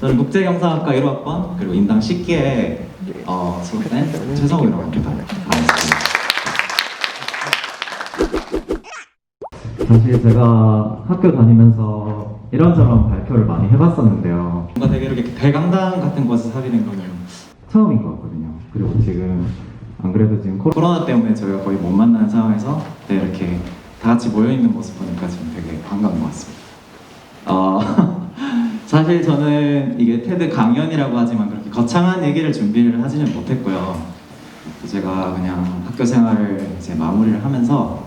저는 국제경상학과 1호학번 그리고 인당 10기에 수업된 최성우라고 합니다. 반갑습니다. 사실 제가 학교 다니면서 이런저런 발표를 많이 해봤었는데요. 뭔가 되게 이렇게 대강당 같은 곳에 사귀는 거는 처음인 것 같거든요. 그리고 지금 안 그래도 지금 코로나 때문에 저희가 거의 못 만나는 상황에서 이렇게 다 같이 모여있는 모습 보니까 지금 되게 반가운 것 같습니다. 사실 저는 이게 테드 강연이라고 하지만 그렇게 거창한 얘기를 준비를 하지는 못했고요. 제가 그냥 학교 생활을 이제 마무리를 하면서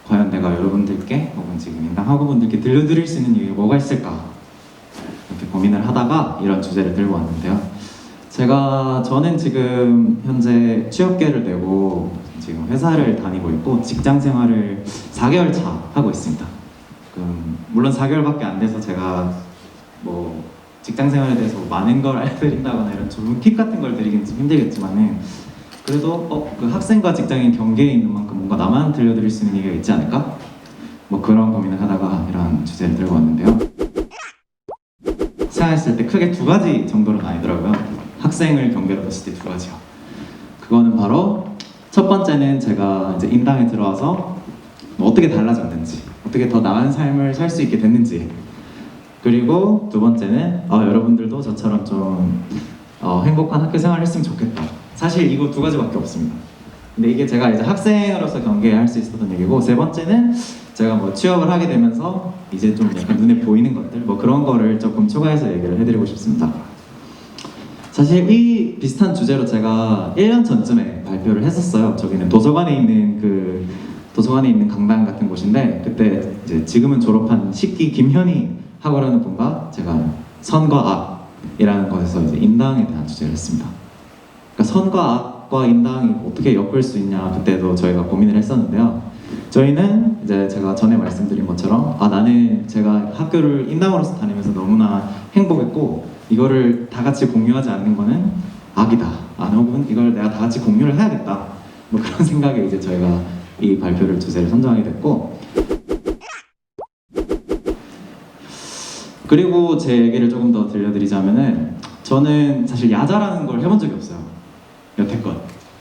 과연 내가 여러분들께 혹은 지금 인당 학우분들께 들려드릴 수 있는 얘기가 뭐가 있을까 이렇게 고민을 하다가 이런 주제를 들고 왔는데요. 저는 지금 현재 취업계를 내고 지금 회사를 다니고 있고 직장 생활을 4개월 차 하고 있습니다. 물론 4개월밖에 안 돼서 제가 뭐 직장 생활에 대해서 많은 걸 알려드린다거나 이런 좋은 팁 같은 걸 드리긴 좀 힘들겠지만은 그래도 그 학생과 직장인 경계에 있는 만큼 뭔가 나만 들려드릴 수 있는 얘기가 있지 않을까? 뭐 그런 고민을 하다가 이런 주제를 들고 왔는데요. 생각했을 때 크게 두 가지 정도로 나뉘더라고요. 학생을 경계로 뒀을 때 두 가지요. 그거는 바로 첫 번째는 제가 이제 인당에 들어와서 뭐 어떻게 달라졌는지, 어떻게 더 나은 삶을 살 수 있게 됐는지, 그리고 두 번째는 여러분들도 저처럼 좀 행복한 학교 생활을 했으면 좋겠다. 사실 이거 두 가지밖에 없습니다. 근데 이게 제가 이제 학생으로서 경계할 수 있었던 얘기고, 세 번째는 제가 뭐 취업을 하게 되면서 이제 좀 약간 눈에 보이는 것들, 뭐 그런 거를 조금 추가해서 얘기를 해드리고 싶습니다. 사실 이 비슷한 주제로 제가 1년 전쯤에 발표를 했었어요. 저기는 도서관에 있는 강당 같은 곳인데, 그때 이제 지금은 졸업한 10기 김현희 학우라는 분과 제가 선과 악이라는 것에서 이제 인당에 대한 주제를 했습니다. 그러니까 선과 악과 인당이 어떻게 엮을 수 있냐, 그때도 저희가 고민을 했었는데요. 저희는 이제 제가 전에 말씀드린 것처럼 나는 제가 학교를 인당으로서 다니면서 너무나 행복했고 이거를 다 같이 공유하지 않는 거는 악이다. 혹은 이걸 내가 다 같이 공유를 해야겠다. 뭐 그런 생각에 이제 저희가 이 발표를 주제를 선정하게 됐고, 그리고 제 얘기를 조금 더 들려드리자면은 저는 사실 야자라는 걸 해본 적이 없어요. 여태껏.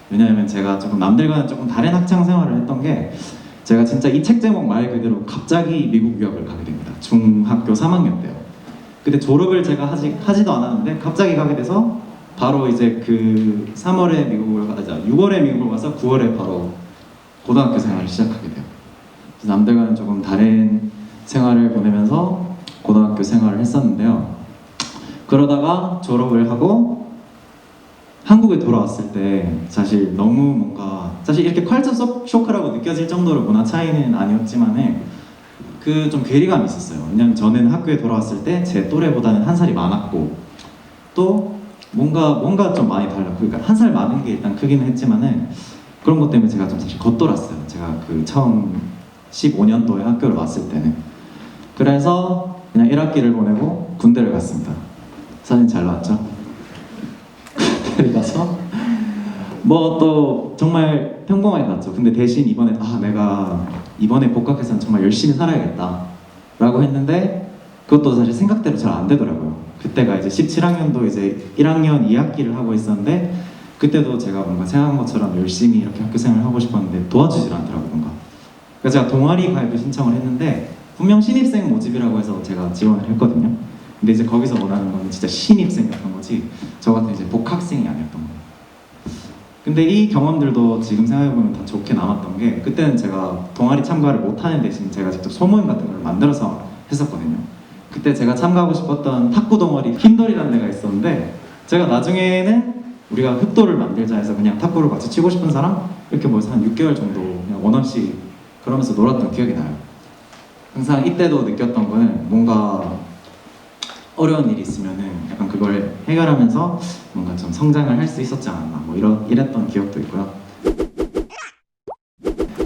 왜냐하면 제가 조금 남들과는 조금 다른 학창 생활을 했던 게, 제가 진짜 이 책 제목 말 그대로 갑자기 미국 유학을 가게 됩니다. 중학교 3학년 때요. 그때 졸업을 제가 하지도 않았는데 갑자기 가게 돼서 바로 이제 그 3월에 미국을 6월에 미국을 가서 9월에 바로 고등학교 생활을 시작하게 돼요. 그래서 남들과는 조금 다른 생활을 보내면서 고등학교 생활을 했었는데요. 그러다가 졸업을 하고 한국에 돌아왔을 때 사실 너무 사실 이렇게 컬처 쇼크라고 느껴질 정도로 문화 차이는 아니었지만은 그 좀 괴리감이 있었어요. 왜냐면 저는 학교에 돌아왔을 때 제 또래보다는 한 살이 많았고, 또 뭔가 좀 많이 달랐고, 그러니까 한 살 많은 게 일단 크기는 했지만은 그런 것 때문에 제가 좀 사실 겉돌았어요. 제가 그 처음 15년도에 학교를 왔을 때는. 그래서 그냥 1학기를 보내고 군대를 갔습니다. 사진 잘 나왔죠? 군대를 가서 뭐 또 정말 평범하게 갔죠. 근데 대신 이번에 내가 이번에 복학해서는 정말 열심히 살아야겠다 라고 했는데, 그것도 사실 생각대로 잘 안 되더라고요. 그때가 이제 17학년도 이제 1학년 2학기를 하고 있었는데, 그때도 제가 뭔가 생각한 것처럼 열심히 이렇게 학교 생활을 하고 싶었는데 도와주질 않더라고요. 뭔가. 그래서 제가 동아리 가입을 신청을 했는데 분명 신입생 모집이라고 해서 제가 지원을 했거든요. 근데 이제 거기서 원하는 건 진짜 신입생이었던 거지, 저 같은 이제 복학생이 아니었던 거예요. 근데 이 경험들도 지금 생각해보면 다 좋게 남았던 게, 그때는 제가 동아리 참가를 못하는 대신 제가 직접 소모임 같은 걸 만들어서 했었거든요. 그때 제가 참가하고 싶었던 탁구 동아리 흰돌이라는 데가 있었는데, 제가 나중에는 우리가 흑돌을 만들자 해서 그냥 탁구를 같이 치고 싶은 사람 이렇게 모여서 한 6개월 정도 그냥 원없이 그러면서 놀았던 기억이 나요. 항상 이때도 느꼈던 거는 뭔가 어려운 일이 있으면은 약간 그걸 해결하면서 뭔가 좀 성장을 할 수 있었지 않았나, 뭐 이랬던 기억도 있고요.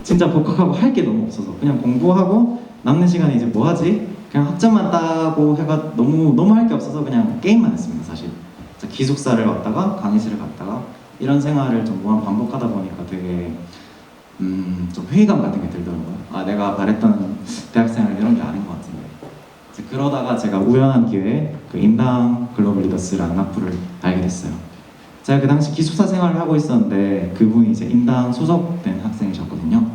진짜 복학하고 할 게 너무 없어서 그냥 공부하고 남는 시간에 이제 뭐 하지? 그냥 학점만 따고 해가 너무 할 게 없어서 그냥 게임만 했습니다. 사실 기숙사를 왔다가 강의실을 갔다가 이런 생활을 좀 무한 반복하다 보니까 되게 좀 회의감 같은 게 들더라고요. 내가 바랬던 대학생활 이런 게 아닌 것 같은데. 그러다가 제가 우연한 기회에 그 인당 글로벌 리더스라는 학부를 알게 됐어요. 제가 그 당시 기숙사 생활을 하고 있었는데 그분이 이제 인당 소속된 학생이셨거든요.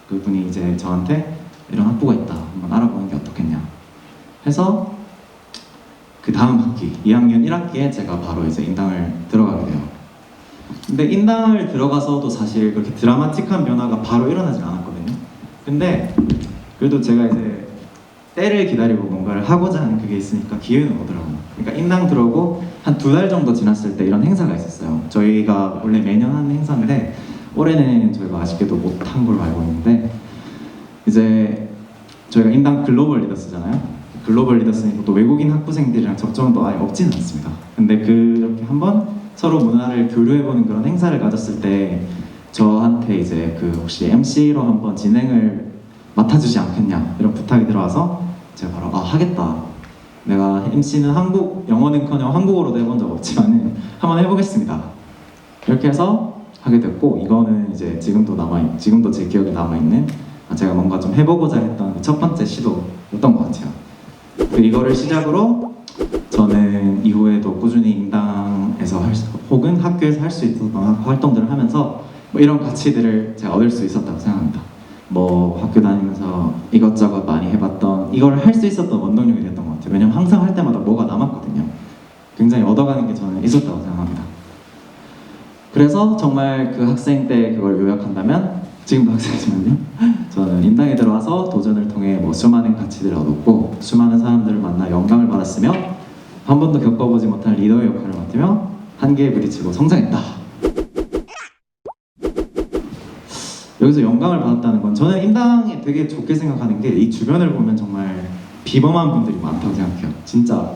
그분이 이제 저한테 이런 학부가 있다, 한번 알아보는 게 어떻겠냐 해서 그 다음 학기 2학년 1학기에 제가 바로 이제 인당을 들어가게 돼요. 근데 인당을 들어가서도 사실 그렇게 드라마틱한 변화가 바로 일어나지 않았거든요. 근데 그래도 제가 이제 때를 기다리고 뭔가를 하고자 하는 그게 있으니까 기회는 오더라고요. 그러니까 인당 들어오고 한 2달 정도 지났을 때 이런 행사가 있었어요. 저희가 원래 매년 하는 행사인데 올해는 저희가 아쉽게도 못한 걸로 알고 있는데, 이제 저희가 인당 글로벌 리더스잖아요. 글로벌 리더스니까 또 외국인 학부생들이랑 접점도 아예 없지는 않습니다. 근데 그렇게 한번 서로 문화를 교류해보는 그런 행사를 가졌을 때 저한테 이제 그 혹시 MC로 한번 진행을 맡아주지 않겠냐 이런 부탁이 들어와서 제가 바로 하겠다. 내가 MC는 영어는커녕 한국어로도 해본 적 없지만은 한번 해보겠습니다. 이렇게 해서 하게 됐고, 이거는 이제 지금도 제 기억에 남아있는 제가 뭔가 좀 해보고자 했던 첫 번째 시도였던 것 같아요. 이거를 시작으로 저는 이후에도 꾸준히 인당에서 혹은 학교에서 할 수 있었던 활동들을 하면서 뭐 이런 가치들을 제가 얻을 수 있었다고 생각합니다. 뭐 학교 다니면서 이것저것 많이 해봤던, 이걸 할 수 있었던 원동력이 됐던 것 같아요. 왜냐면 항상 할 때마다 뭐가 남았거든요. 굉장히 얻어가는 게 저는 있었다고 생각합니다. 그래서 정말 그 학생 때 그걸 요약한다면, 지금도 학생이지만요, 저는 인당에 들어와서 도전을 통해 뭐 수많은 가치들을 얻었고 수많은 사람들을 만나 영감을 받았으며 한 번도 겪어보지 못한 리더의 역할을 맡으며 한계에 부딪히고 성장했다. 여기서 영감을 받았다는 건, 저는 인당에 되게 좋게 생각하는 게 이 주변을 보면 정말 비범한 분들이 많다고 생각해요. 진짜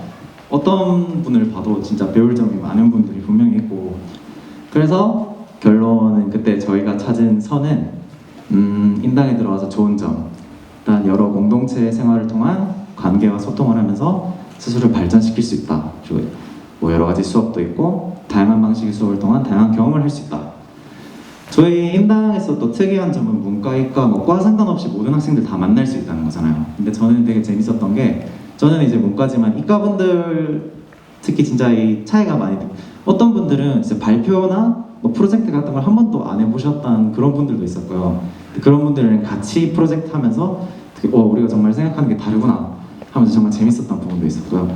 어떤 분을 봐도 진짜 배울 점이 많은 분들이 분명히 있고, 그래서 결론은 그때 저희가 찾은 선은 인당에 들어와서 좋은 점, 일단 여러 공동체 생활을 통한 관계와 소통을 하면서 스스로를 발전시킬 수 있다. 그리고 뭐 여러 가지 수업도 있고 다양한 방식의 수업을 통한 다양한 경험을 할 수 있다. 저희 인당에서 또 특이한 점은 문과, 이과, 뭐 과 상관없이 모든 학생들 다 만날 수 있다는 거잖아요. 근데 저는 되게 재밌었던 게, 저는 이제 문과지만 이과분들 특히 진짜 이 차이가 많이 어떤 분들은 진짜 발표나 뭐 프로젝트 같은 걸 한 번도 안 해보셨다는 그런 분들도 있었고요. 그런 분들은 같이 프로젝트 하면서 우리가 정말 생각하는 게 다르구나 하면서 정말 재밌었던 부분도 있었고요.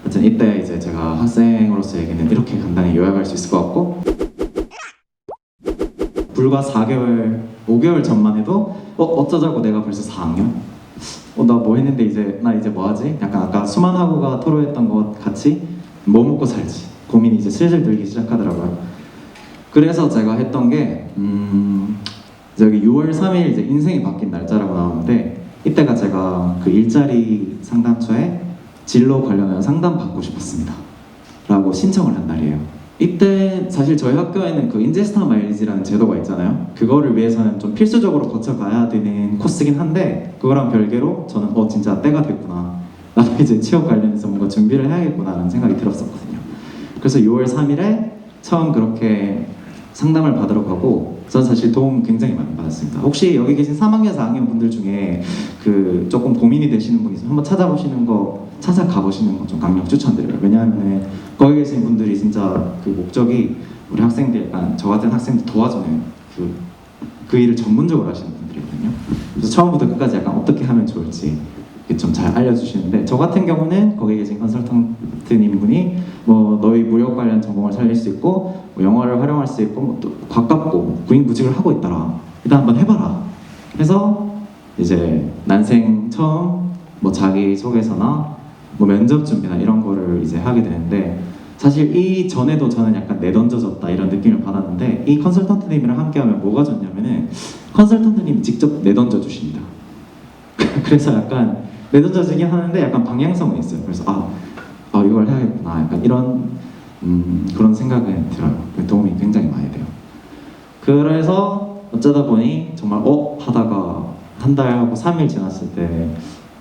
하여튼 이때 이제 제가 학생으로서 얘기는 이렇게 간단히 요약할 수 있을 것 같고, 불과 4개월, 5개월 전만 해도 어쩌자고 내가 벌써 4학년? 나 뭐 했는데 나 이제 뭐 하지? 약간 아까 수만하고가 토로했던 것 같이 뭐 먹고 살지 고민이 이제 슬슬 들기 시작하더라고요. 그래서 제가 했던 게 여기 6월 3일 이제 인생이 바뀐 날짜라고 나오는데, 이때가 제가 그 일자리 상담처에 진로 관련해서 상담 받고 싶었습니다 라고 신청을 한 날이에요. 이때 사실 저희 학교에는 그 인제스타 마일리지라는 제도가 있잖아요. 그거를 위해서는 좀 필수적으로 거쳐가야 되는 코스긴 한데, 그거랑 별개로 저는 진짜 때가 됐구나, 나도 이제 취업 관련해서 뭔가 준비를 해야겠구나 라는 생각이 들었었거든요. 그래서 6월 3일에 처음 그렇게 상담을 받으러 가고, 전 사실 도움 굉장히 많이 받았습니다. 혹시 여기 계신 3학년, 4학년 분들 중에 그 조금 고민이 되시는 분 있으면 한번 찾아가 보시는 거 좀 강력 추천드려요. 왜냐하면 거기 계신 분들이 진짜 그 목적이 우리 학생들, 약간 저 같은 학생들 도와주는 그 일을 전문적으로 하시는 분들이거든요. 그래서 처음부터 끝까지 약간 어떻게 하면 좋을지 좀 잘 알려주시는데, 저 같은 경우는 거기 계신 컨설턴트님 분이 뭐 너희 무역 관련 전공을 살릴 수 있고 뭐 영어를 활용할 수 있고 뭐 또 가깝고 구인구직을 하고 있더라, 일단 한번 해봐라 해서 이제 난생 처음 뭐 자기소개서나 뭐 면접 준비나 이런 거를 이제 하게 되는데, 사실 이 전에도 저는 약간 내던져졌다 이런 느낌을 받았는데, 이 컨설턴트님이랑 함께하면 뭐가 좋냐면은 컨설턴트님이 직접 내던져 주십니다. 그래서 약간 내던져지긴 하는데 약간 방향성은 있어요. 그래서 이걸 해야겠구나, 약간 이런 그런 생각은 들어요. 도움이 굉장히 많이 돼요. 그래서 어쩌다 보니 정말 하다가 한 달하고 3일 지났을 때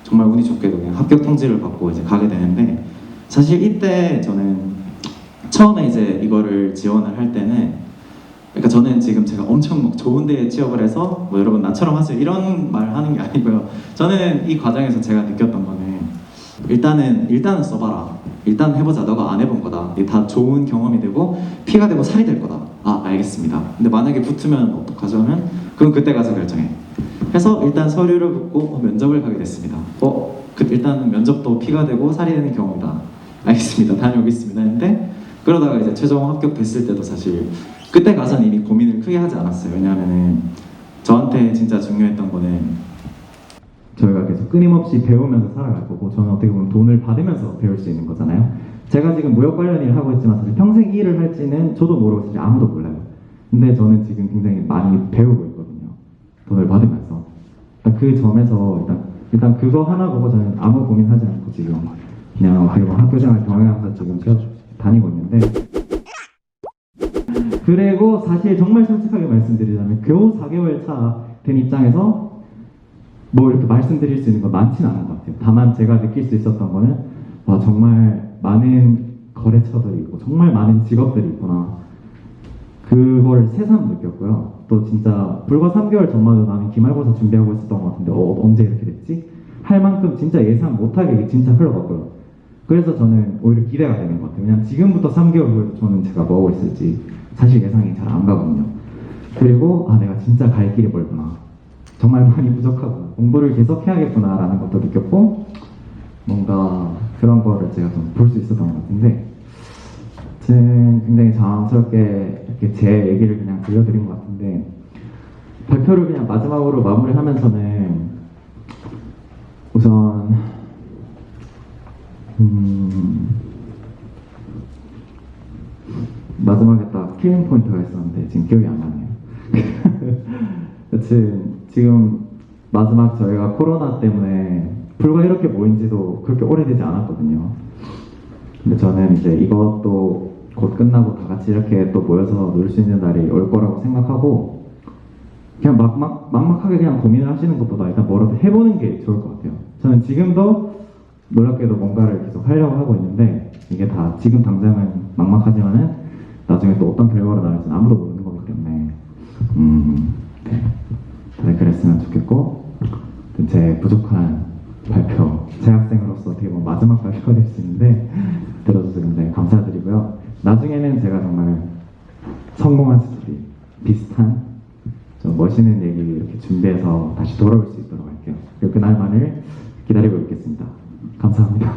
정말 운이 좋게도 그냥 합격 통지를 받고 이제 가게 되는데, 사실 이때 저는 처음에 이제 이거를 지원을 할 때는, 그러니까 저는 지금 제가 엄청 막 좋은 데에 취업을 해서 뭐 여러분 나처럼 하세요 이런 말 하는 게 아니고요. 저는 이 과정에서 제가 느꼈던 거는 일단은 써봐라. 일단 해보자. 너가 안 해본 거다. 이게 다 좋은 경험이 되고 피가 되고 살이 될 거다. 아, 알겠습니다. 근데 만약에 붙으면 어떡하죠? 하면 그건 그때 가서 결정해. 해서 일단 서류를 붙고 면접을 가게 됐습니다. 일단 면접도 피가 되고 살이 되는 경험이다. 알겠습니다. 다녀오겠습니다. 했는데 그러다가 이제 최종 합격됐을 때도 사실 그때 가서는 이미 고민을 크게 하지 않았어요. 왜냐하면은 저한테 진짜 중요했던 거는 저희가 계속 끊임없이 배우면서 살아갈 거고 저는 어떻게 보면 돈을 받으면서 배울 수 있는 거잖아요. 제가 지금 무역 관련 일을 하고 있지만 사실 평생 이 일을 할지는 저도 모르고 사실 아무도 몰라요. 근데 저는 지금 굉장히 많이 배우고 있거든요. 돈을 받으면서. 그 점에서 일단 그거 하나 보고 저는 아무 고민하지 않고 지금 그냥 그리고 학교생활 병행하면서 지금 취업 다니고 있는데 그리고 사실 정말 솔직하게 말씀드리자면 겨우 4개월 차 된 입장에서 뭐 이렇게 말씀드릴 수 있는 건 많지는 않은 것 같아요. 다만 제가 느낄 수 있었던 거는 와 정말 많은 거래처들이 있고 정말 많은 직업들이 있구나. 그걸 새삼 느꼈고요. 또 진짜 불과 3개월 전만 해도 나는 기말고사 준비하고 있었던 것 같은데 언제 이렇게 됐지? 할 만큼 진짜 예상 못하게 이게 진짜 흘러갔고요. 그래서 저는 오히려 기대가 되는 것 같아요. 왜냐면 지금부터 3개월 후에 저는 제가 뭐 하고 있을지 사실 예상이 잘 안 가거든요. 그리고 내가 진짜 갈 길이 멀구나. 정말 많이 부족하구나. 공부를 계속 해야겠구나 라는 것도 느꼈고 뭔가 그런 거를 제가 좀 볼 수 있었던 것 같은데 저는 굉장히 자랑스럽게 이렇게 제 얘기를 그냥 들려드린 것 같은데 발표를 그냥 마지막으로 마무리하면서는 우선 마지막에 딱 킬링 포인트가 있었는데 지금 기억이 안 나네요. 여튼 지금 마지막 저희가 코로나 때문에 불과 이렇게 모인지도 그렇게 오래되지 않았거든요. 근데 저는 이제 이것도 곧 끝나고 다 같이 이렇게 또 모여서 놀 수 있는 날이 올 거라고 생각하고 그냥 막막하게 그냥 고민을 하시는 것보다 일단 뭐라도 해보는 게 좋을 것 같아요. 저는 지금도 놀랍게도 뭔가를 계속 하려고 하고 있는데 이게 다 지금 당장은 막막하지만은 나중에 또 어떤 결과가 나올지는 아무도 모르는 거기 때문에 네. 다들 그랬으면 좋겠고 제 부족한 발표 재학생으로서 어떻게 보면 마지막 발표가 될 수 있는데 들어줘서 굉장히 감사드리고요. 나중에는 제가 정말 성공한 스토리 비슷한 좀 멋있는 얘기 이렇게 준비해서 다시 돌아올 수 있도록 할게요. 그리고 그날만을 기다리고 있겠습니다. 감사합니다.